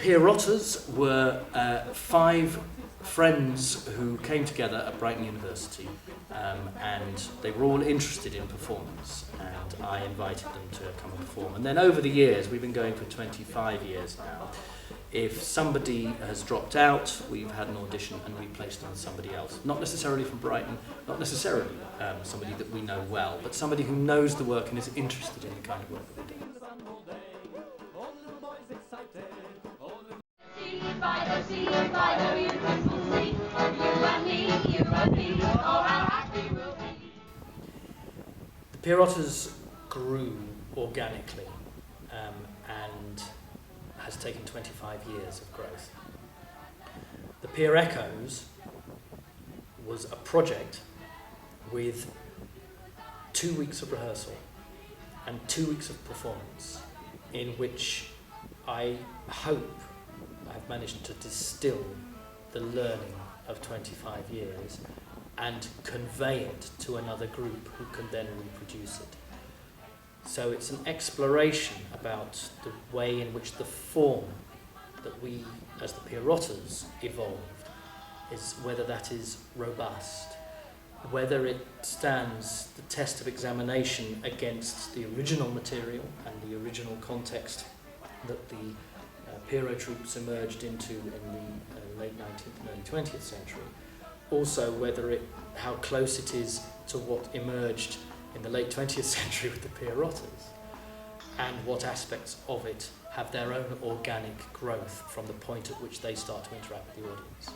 Pierrotters were 5 friends who came together at Brighton University, and they were all interested in performance, and I invited them to come and perform. And then over the years, we've been going for 25 years now, if somebody has dropped out, we've had an audition and replaced them with somebody else. Not necessarily from Brighton, not necessarily somebody that we know well, but somebody who knows the work and is interested in the kind of work that we do. The Pierrotters grew organically and has taken 25 years of growth. The Pier Echoes was a project with 2 weeks of rehearsal and 2 weeks of performance, in which I hope I've managed to distill the learning of 25 years and convey it to another group who can then reproduce it. So it's an exploration about the way in which the form that we, as the Pierrotters, evolved, is whether that is robust, whether it stands the test of examination against the original material and the original context that the Pierrot troops emerged into in the late 19th and early 20th century. Also, how close it is to what emerged in the late 20th century with the Pierrotters, and what aspects of it have their own organic growth from the point at which they start to interact with the audience.